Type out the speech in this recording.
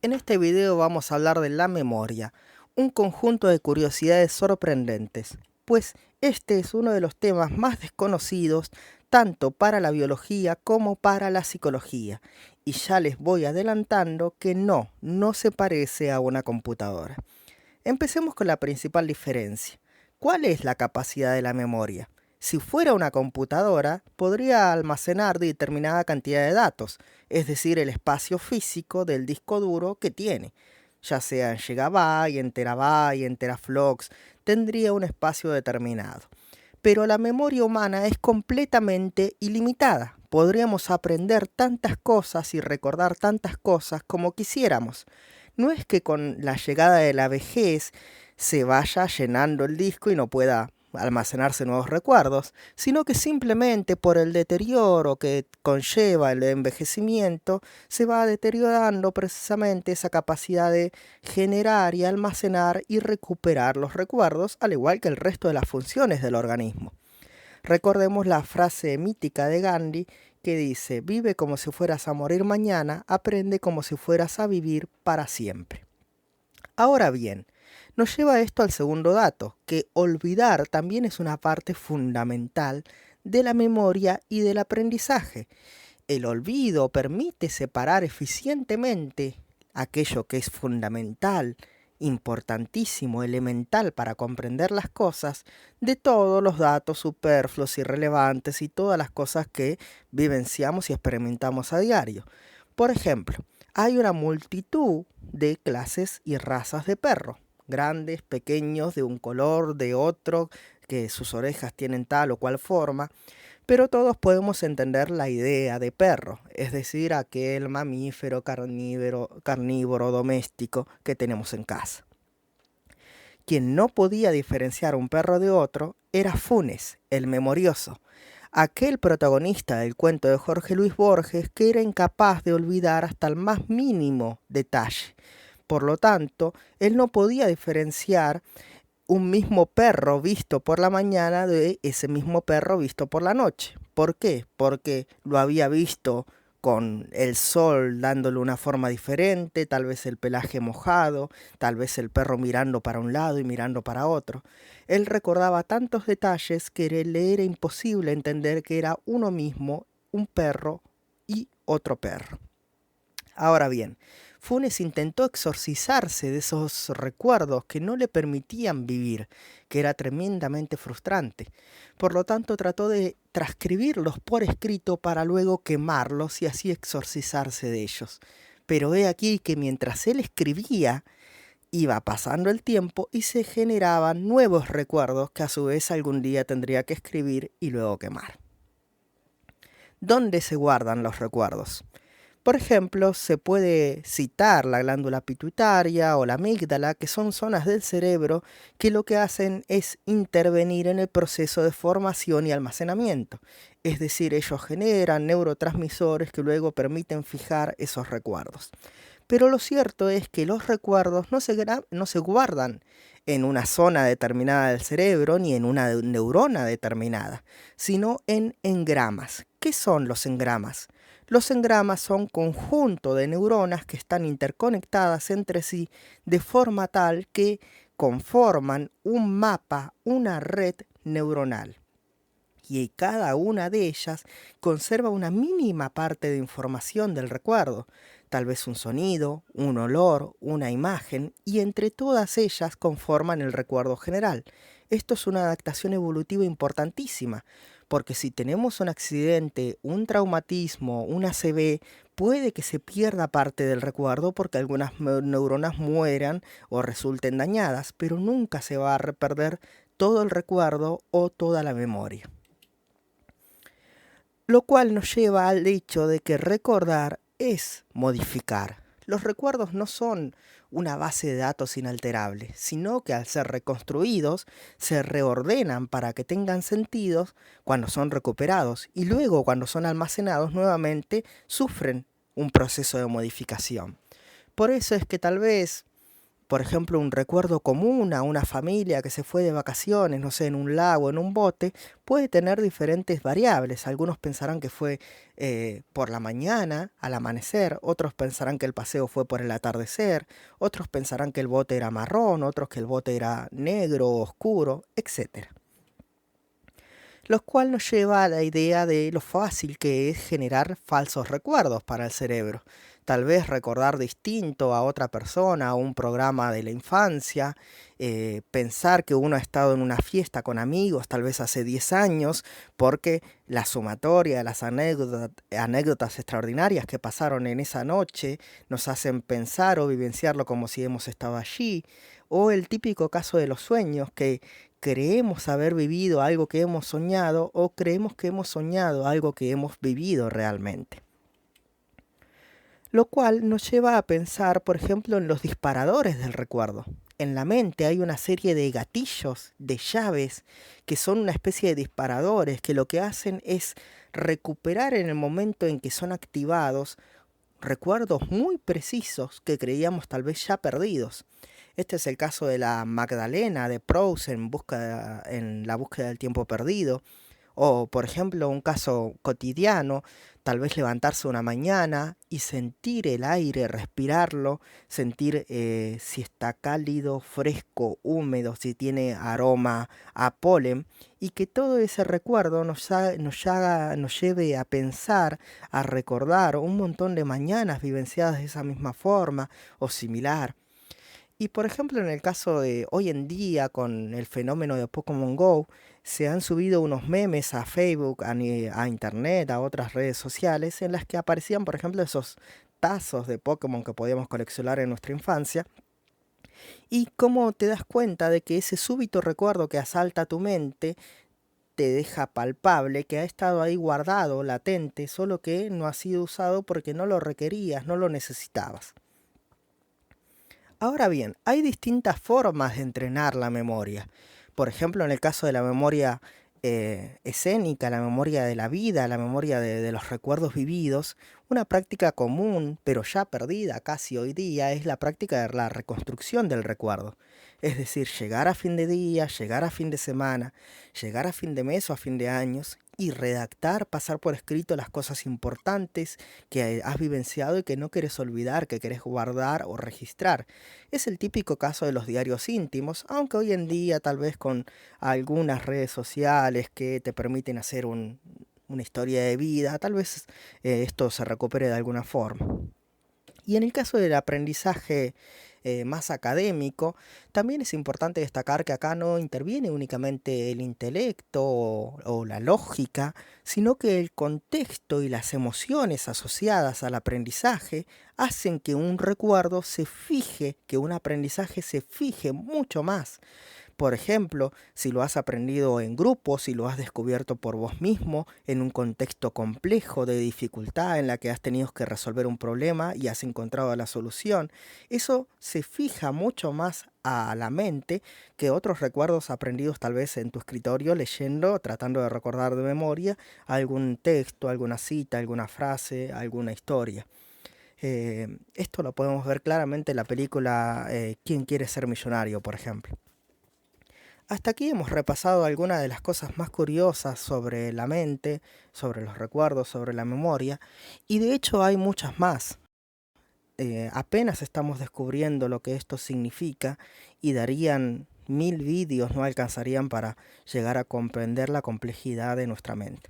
En este video vamos a hablar de la memoria, un conjunto de curiosidades sorprendentes, pues este es uno de los temas más desconocidos tanto para la biología como para la psicología, y ya les voy adelantando que no se parece a una computadora. Empecemos con la principal diferencia. ¿Cuál es la capacidad de la memoria? Si fuera una computadora, podría almacenar determinada cantidad de datos, es decir, el espacio físico del disco duro que tiene, ya sea en gigabyte, en terabyte, en teraflops, tendría un espacio determinado. Pero la memoria humana es completamente ilimitada. Podríamos aprender tantas cosas y recordar tantas cosas como quisiéramos. No es que con la llegada de la vejez se vaya llenando el disco y no pueda almacenarse nuevos recuerdos, sino que simplemente por el deterioro que conlleva el envejecimiento se va deteriorando precisamente esa capacidad de generar y almacenar y recuperar los recuerdos, al igual que el resto de las funciones del organismo. Recordemos la frase mítica de Gandhi que dice: vive como si fueras a morir mañana, aprende como si fueras a vivir para siempre. Ahora bien, nos lleva esto al segundo dato, que olvidar también es una parte fundamental de la memoria y del aprendizaje. El olvido permite separar eficientemente aquello que es fundamental, importantísimo, elemental para comprender las cosas, de todos los datos superfluos, irrelevantes y todas las cosas que vivenciamos y experimentamos a diario. Por ejemplo, hay una multitud de clases y razas de perros, grandes, pequeños, de un color, de otro, que sus orejas tienen tal o cual forma, pero todos podemos entender la idea de perro, es decir, aquel mamífero carnívoro doméstico que tenemos en casa. Quien no podía diferenciar un perro de otro era Funes, el memorioso, aquel protagonista del cuento de Jorge Luis Borges que era incapaz de olvidar hasta el más mínimo detalle. Por lo tanto, él no podía diferenciar un mismo perro visto por la mañana de ese mismo perro visto por la noche. ¿Por qué? Porque lo había visto con el sol dándole una forma diferente, tal vez el pelaje mojado, tal vez el perro mirando para un lado y mirando para otro. Él recordaba tantos detalles que le era imposible entender que era uno mismo, un perro y otro perro. Ahora bien, Funes intentó exorcizarse de esos recuerdos que no le permitían vivir, que era tremendamente frustrante. Por lo tanto, trató de transcribirlos por escrito para luego quemarlos y así exorcizarse de ellos. Pero he aquí que mientras él escribía, iba pasando el tiempo y se generaban nuevos recuerdos que a su vez algún día tendría que escribir y luego quemar. ¿Dónde se guardan los recuerdos? Por ejemplo, se puede citar la glándula pituitaria o la amígdala, que son zonas del cerebro que lo que hacen es intervenir en el proceso de formación y almacenamiento. Es decir, ellos generan neurotransmisores que luego permiten fijar esos recuerdos. Pero lo cierto es que los recuerdos no se guardan en una zona determinada del cerebro ni en una neurona determinada, sino en engramas. ¿Qué son los engramas? Los engramas son conjunto de neuronas que están interconectadas entre sí de forma tal que conforman un mapa, una red neuronal. Y cada una de ellas conserva una mínima parte de información del recuerdo, tal vez un sonido, un olor, una imagen, y entre todas ellas conforman el recuerdo general. Esto es una adaptación evolutiva importantísima, porque si tenemos un accidente, un traumatismo, un ACV, puede que se pierda parte del recuerdo porque algunas neuronas mueran o resulten dañadas, pero nunca se va a perder todo el recuerdo o toda la memoria. Lo cual nos lleva al hecho de que recordar es modificar. Los recuerdos no son una base de datos inalterable, sino que al ser reconstruidos se reordenan para que tengan sentido cuando son recuperados y luego cuando son almacenados nuevamente sufren un proceso de modificación. Por eso es que tal vez por ejemplo, un recuerdo común a una familia que se fue de vacaciones, no sé, en un lago, en un bote, puede tener diferentes variables. Algunos pensarán que fue por la mañana, al amanecer, otros pensarán que el paseo fue por el atardecer, otros pensarán que el bote era marrón, otros que el bote era negro, oscuro, etcétera. Lo cual nos lleva a la idea de lo fácil que es generar falsos recuerdos para el cerebro. Tal vez recordar distinto a otra persona, a un programa de la infancia, pensar que uno ha estado en una fiesta con amigos, tal vez hace 10 años, porque la sumatoria de las anécdotas extraordinarias que pasaron en esa noche nos hacen pensar o vivenciarlo como si hemos estado allí, o el típico caso de los sueños, que creemos haber vivido algo que hemos soñado o creemos que hemos soñado algo que hemos vivido realmente. Lo cual nos lleva a pensar, por ejemplo, en los disparadores del recuerdo. En la mente hay una serie de gatillos, de llaves, que son una especie de disparadores que lo que hacen es recuperar en el momento en que son activados recuerdos muy precisos que creíamos tal vez ya perdidos. Este es el caso de la Magdalena de Proust en la búsqueda del tiempo perdido. O, por ejemplo, un caso cotidiano, tal vez levantarse una mañana y sentir el aire, respirarlo, sentir si está cálido, fresco, húmedo, si tiene aroma a polen, y que todo ese recuerdo nos lleve a pensar, a recordar un montón de mañanas vivenciadas de esa misma forma o similar. Y por ejemplo, en el caso de hoy en día, con el fenómeno de Pokémon Go, se han subido unos memes a Facebook, a Internet, a otras redes sociales, en las que aparecían, por ejemplo, esos tazos de Pokémon que podíamos coleccionar en nuestra infancia. Y cómo te das cuenta de que ese súbito recuerdo que asalta tu mente te deja palpable que ha estado ahí guardado, latente, solo que no ha sido usado porque no lo requerías, no lo necesitabas. Ahora bien, hay distintas formas de entrenar la memoria. Por ejemplo, en el caso de la memoria escénica, la memoria de la vida, la memoria de los recuerdos vividos, una práctica común, pero ya perdida casi hoy día, es la práctica de la reconstrucción del recuerdo. Es decir, llegar a fin de día, llegar a fin de semana, llegar a fin de mes o a fin de años y redactar, pasar por escrito las cosas importantes que has vivenciado y que no quieres olvidar, que querés guardar o registrar. Es el típico caso de los diarios íntimos, aunque hoy en día tal vez con algunas redes sociales que te permiten hacer una historia de vida, tal vez esto se recupere de alguna forma. Y en el caso del aprendizaje más académico, también es importante destacar que acá no interviene únicamente el intelecto o la lógica, sino que el contexto y las emociones asociadas al aprendizaje hacen que un recuerdo se fije, que un aprendizaje se fije mucho más. Por ejemplo, si lo has aprendido en grupo, si lo has descubierto por vos mismo, en un contexto complejo de dificultad en la que has tenido que resolver un problema y has encontrado la solución, eso se fija mucho más a la mente que otros recuerdos aprendidos tal vez en tu escritorio leyendo, tratando de recordar de memoria algún texto, alguna cita, alguna frase, alguna historia. Esto lo podemos ver claramente en la película ¿Quién quiere ser millonario?, por ejemplo. Hasta aquí hemos repasado algunas de las cosas más curiosas sobre la mente, sobre los recuerdos, sobre la memoria, y de hecho hay muchas más. Apenas estamos descubriendo lo que esto significa y darían 1000 vídeos, no alcanzarían para llegar a comprender la complejidad de nuestra mente.